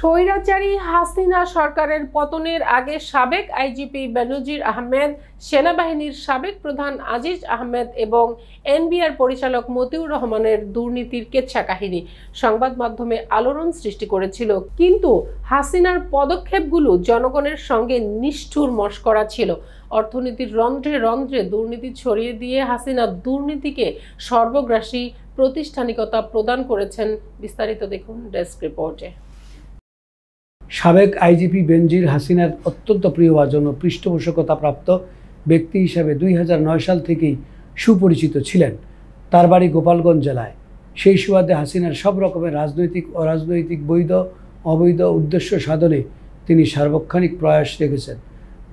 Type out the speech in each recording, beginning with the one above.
স্বৈরাচারী হাসিনা সরকারের পতনের আগে সাবেক আইজিপি বেনজির আহমেদ, সেনাবাহিনীর সাবেক প্রধান আজিজ আহমেদ এবং এনবিআর পরিচালক মতিউর রহমানের দুর্নীতির কেচ্ছা কাহিনী সংবাদ মাধ্যমে আলোড়ন সৃষ্টি করেছিল। কিন্তু হাসিনার পদক্ষেপগুলো জনগণের সঙ্গে নিষ্ঠুর মশকরা ছিল। অর্থনীতির রন্ধ্রে রন্ধ্রে দুর্নীতি ছড়িয়ে দিয়ে হাসিনা দুর্নীতিকে সর্বগ্রাসী প্রতিষ্ঠানিকতা প্রদান করেছেন। বিস্তারিত দেখুন ডেস্ক রিপোর্টে। সাবেক আইজিপি বেনজির হাসিনার অত্যন্ত প্রিয়ভাজন ও পৃষ্ঠপোষকতাপ্রাপ্ত ব্যক্তি হিসাবে 2009 সাল থেকেই সুপরিচিত ছিলেন। তার বাড়ি গোপালগঞ্জ জেলায়। সেই সুবাদে হাসিনার সব রকমের রাজনৈতিক অরাজনৈতিক বৈধ অবৈধ উদ্দেশ্য সাধনে তিনি সার্বক্ষণিক প্রয়াস রেখেছেন।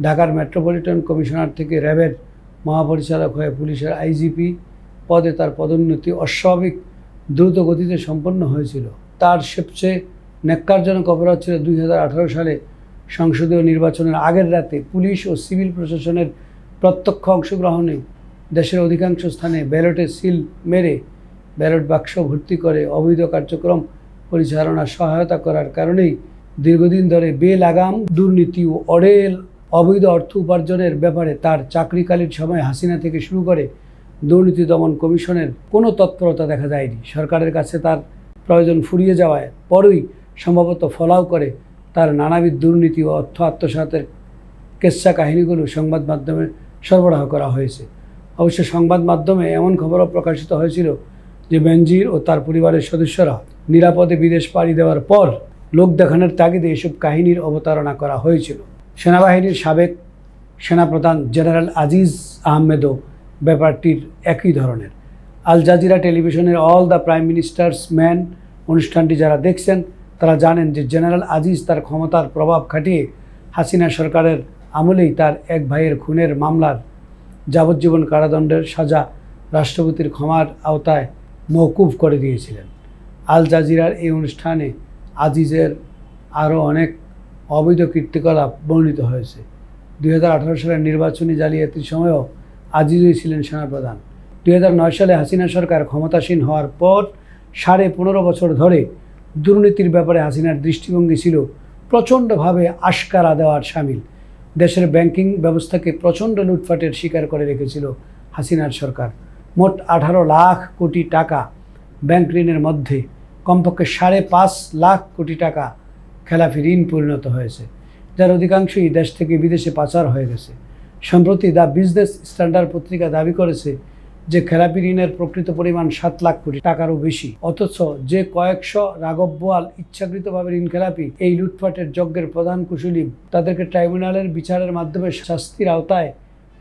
ঢাকার মেট্রোপলিটন কমিশনার থেকে র্যাবের মহাপরিচালক হয়ে পুলিশের আইজিপি পদে তার পদোন্নতি অস্বাভাবিক দ্রুত গতিতে সম্পন্ন হয়েছিল। তার সবচেয়ে ন্যাক্কারজনক অপরাধ ছিল 2018 সালে সংসদীয় নির্বাচনের আগের রাতে পুলিশ ও সিভিল প্রশাসনের প্রত্যক্ষ অংশগ্রহণে দেশের অধিকাংশ স্থানে ব্যালটে সিল মেরে ব্যালট বাক্স ভর্তি করে অবৈধ কার্যক্রম পরিচালনার সহায়তা করার কারণেই দীর্ঘদিন ধরে বেলাগাম দুর্নীতি ও অঢেল অবৈধ অর্থ উপার্জনের ব্যাপারে তার চাকরিকালীন সময় হাসিনা থেকে শুরু করে দুর্নীতি দমন কমিশনের কোনো তৎপরতা দেখা যায়নি। সরকারের কাছে তার প্রয়োজন ফুরিয়ে যাওয়ায় পরই সম্ভবত ফলাও করে তার নানাবিধ দুর্নীতি ও অর্থ আত্মসাতের কেচ্ছা কাহিনীগুলো সংবাদ মাধ্যমে সরবরাহ করা হয়েছে। অবশ্য সংবাদ মাধ্যমে এমন খবরও প্রকাশিত হয়েছিল যে বেনজির ও তার পরিবারের সদস্যরা নিরাপদে বিদেশ পাড়ি দেওয়ার পর লোক দেখানোর তাগিদে এসব কাহিনীর অবতারণা করা হয়েছিল। সেনাবাহিনীর সাবেক সেনাপ্রধান জেনারেল আজিজ আহমেদও ব্যাপারটির একই ধরনের। আল জাজিরা টেলিভিশনের all the prime ministers man অনুষ্ঠানটি যারা দেখছেন তারা জানেন যে জেনারেল আজিজ তার ক্ষমতার প্রভাব খাটিয়ে হাসিনা সরকারের আমলেই তার এক ভাইয়ের খুনের মামলার যাবজ্জীবন কারাদণ্ডের সাজা রাষ্ট্রপতির ক্ষমার আওতায় মওকুফ করে দিয়েছিলেন। আল জাজিরার এই অনুষ্ঠানে আজিজের আরও অনেক অবৈধ কীর্তিকলাপ বর্ণিত হয়েছে। 2018 সালের নির্বাচনী জালিয়াতির সময়ও আজিজই ছিলেন সেনাপ্রধান। 2009 সালে হাসিনা সরকার ক্ষমতাসীন হওয়ার পর 15.5 বছর ধরে দুর্নীতির ব্যাপারে হাসিনার দৃষ্টিভঙ্গি ছিল প্রচণ্ডভাবে আশকারা দেওয়ার শামিল। দেশের ব্যাংকিং ব্যবস্থাকে প্রচণ্ড লুটপাটের শিকার করে রেখেছিল হাসিনার সরকার। মোট 18 লাখ কোটি টাকা ব্যাংক ঋণের মধ্যে কমপক্ষে 5.5 লাখ কোটি টাকা খেলাফি ঋণ পরিণত হয়েছে, যার অধিকাংশই দেশ থেকে বিদেশে পাচার হয়ে গেছে। সম্প্রতি দ্য বিজনেস স্ট্যান্ডার্ড পত্রিকা দাবি করেছে যে খেলাপি ঋণের প্রকৃত পরিমাণ 7 লাখ কোটি টাকারও বেশি। অথচ যে কয়েকশো রাঘব বোয়াল ইচ্ছাকৃতভাবে ঋণ খেলাপি এই লুটপাটের যজ্ঞের প্রধান কুশলী, তাদেরকে ট্রাইব্যুনালের বিচারের মাধ্যমে শাস্তির আওতায়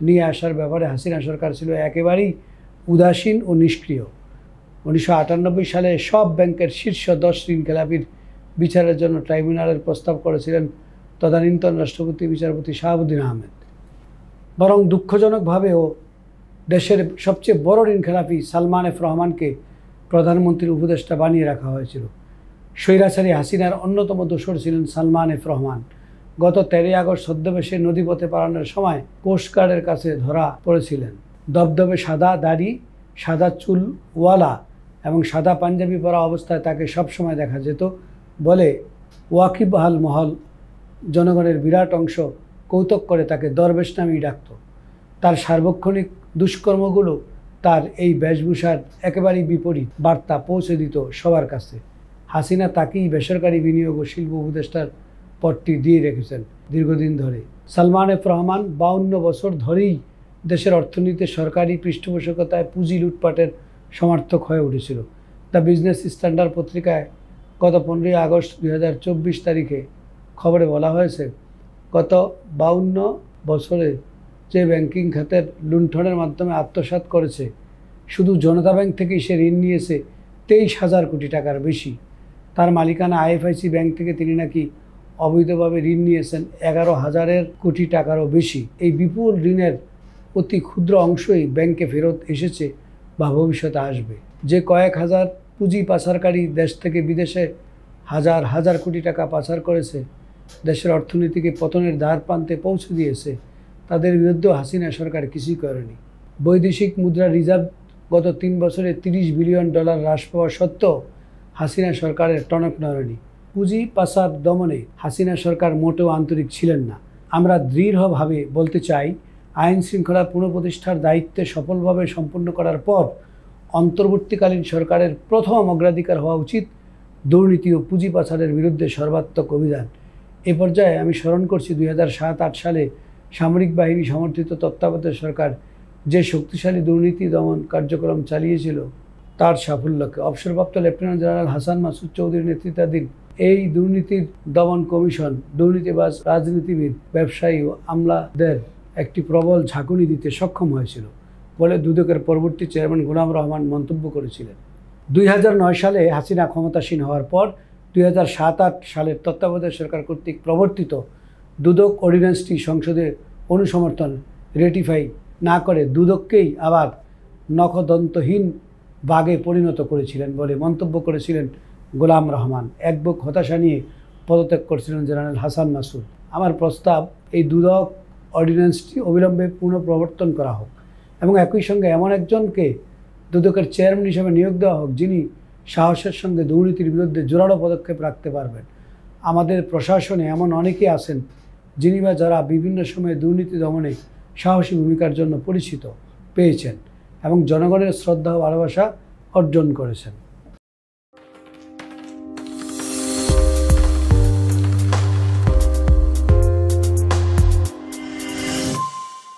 নিয়ে আসার ব্যাপারে হাসিনা সরকার ছিল একেবারেই উদাসীন ও নিষ্ক্রিয়। 1998 সালে সব ব্যাংকের শীর্ষ 10 ঋণ খেলাপির বিচারের জন্য ট্রাইব্যুনালের প্রস্তাব করেছিলেন তদানীন্তন রাষ্ট্রপতি বিচারপতি শাহাবুদ্দিন আহমেদ। বরং দুঃখজনকভাবেও দেশের সবচেয়ে বড় ঋণ খেলাপি সালমান এফ রহমানকে প্রধানমন্ত্রীর উপদেষ্টা বানিয়ে রাখা হয়েছিল। স্বৈরাচারী হাসিনার অন্যতম দোসর ছিলেন সালমান এফ রহমান। গত 13 আগস্ট ছদ্মবেশে নদীপথে পালানোর সময় কোস্টগার্ডের কাছে ধরা পড়েছিলেন। দবদবে সাদা দাড়ি, সাদা চুলওয়ালা এবং সাদা পাঞ্জাবি পরা অবস্থায় তাকে সবসময় দেখা যেত বলে ওয়াকিবহাল মহল জনগণের বিরাট অংশ কৌতুক করে তাকে দরবেশ নামেই ডাকত। তার সার্বক্ষণিক দুষ্কর্মগুলো তার এই বেশভূষার একেবারেই বিপরীত বার্তা পৌঁছে দিত সবার কাছে। হাসিনা তাকেই বেসরকারি বিনিয়োগ ও শিল্প উপদেষ্টার পদটি দিয়ে রেখেছেন দীর্ঘদিন ধরে। সালমান এফ রহমান 52 বছর ধরেই দেশের অর্থনীতিতে সরকারি পৃষ্ঠপোষকতায় পুঁজি লুটপাটের সমর্থক হয়ে উঠেছিল। দ্য বিজনেস স্ট্যান্ডার্ড পত্রিকায় গত 15 আগস্ট 2024 তারিখে খবরে বলা হয়েছে, গত 52 বছরে যে ব্যাংকিং খাতের লুণ্ঠনের মাধ্যমে আত্মসাৎ করেছে, শুধু জনতা ব্যাংক থেকেই সে ঋণ নিয়েছে 23,000 কোটি টাকার বেশি। তার মালিকানা আইএফআইসি ব্যাংক থেকে তিনি নাকি অবৈধভাবে ঋণ নিয়েছেন 11,000 কোটি টাকারও বেশি। এই বিপুল ঋণের অতি ক্ষুদ্র অংশই ব্যাংকে ফেরত এসেছে বা ভবিষ্যতে আসবে। যে কয়েক হাজার পুঁজি পাচারকারী দেশ থেকে বিদেশে হাজার হাজার কোটি টাকা পাচার করেছে, দেশের অর্থনীতিকে পতনের দ্বার প্রান্তে পৌঁছে দিয়েছে, তাদের বিরুদ্ধেও হাসিনা সরকার কিছুই করেনি। বৈদেশিক মুদ্রা রিজার্ভ গত 3 বছরে $30 বিলিয়ন হ্রাস পাওয়া সত্ত্বেও হাসিনা সরকারের টনক নড়েনি। পুঁজি পাচার দমনে হাসিনা সরকার মোটেও আন্তরিক ছিলেন না। আমরা দৃঢ়ভাবে বলতে চাই, আইন শৃঙ্খলা পুনঃপ্রতিষ্ঠার দায়িত্বে সফলভাবে সম্পন্ন করার পর অন্তর্বর্তীকালীন সরকারের প্রথম অগ্রাধিকার হওয়া উচিত দুর্নীতি ও পুঁজি পাচারের বিরুদ্ধে সর্বাত্মক অভিযান। এ পর্যায়ে আমি স্মরণ করছি 2007-08 সালে সামরিক বাহিনী সমর্থিত তত্ত্বাবধায়ক সরকার যে শক্তিশালী দুর্নীতি দমন কার্যক্রম চালিয়েছিল তার সাফল্যকে। অবসরপ্রাপ্ত লেফটেন্যান্ট জেনারেল হাসান মাসুদ চৌধুরীর নেতৃত্বাধীন এই দুর্নীতির দমন কমিশন দুর্নীতিবাজ রাজনীতিবিদ, ব্যবসায়ী ও আমলাদের একটি প্রবল ঝাঁকুনি দিতে সক্ষম হয়েছিল বলে দুদকের পরবর্তী চেয়ারম্যান গোলাম রহমান মন্তব্য করেছিলেন। 2009 সালে হাসিনা ক্ষমতাসীন হওয়ার পর 2007-08 সালের তত্ত্বাবধায়ক সরকার কর্তৃক প্রবর্তিত দুদক অর্ডিন্যান্সটি সংসদে অনুসমর্থন রেটিফাই না করে দুদককেই আবার নখদন্তহীন বাঘে পরিণত করেছিলেন বলে মন্তব্য করেছিলেন গোলাম রহমান। এক বুক হতাশা নিয়ে পদত্যাগ করেছিলেন জেনারেল হাসান মাসুদ। আমার প্রস্তাব, এই দুদক অর্ডিন্যান্সটি অবিলম্বে পুনঃপ্রবর্তন করা হোক এবং একই সঙ্গে এমন একজনকে দুদকের চেয়ারম্যান হিসেবে নিয়োগ দেওয়া হোক যিনি সাহসের সঙ্গে দুর্নীতির বিরুদ্ধে জোরালো পদক্ষেপ রাখতে পারবেন। আমাদের প্রশাসনে এমন অনেকে আছেন যিনি বা যারা বিভিন্ন সময়ে দুর্নীতি দমনে সাহসী ভূমিকার জন্য পরিচিত পেয়েছেন এবং জনগণের শ্রদ্ধা ও ভালোবাসা অর্জন করেছেন।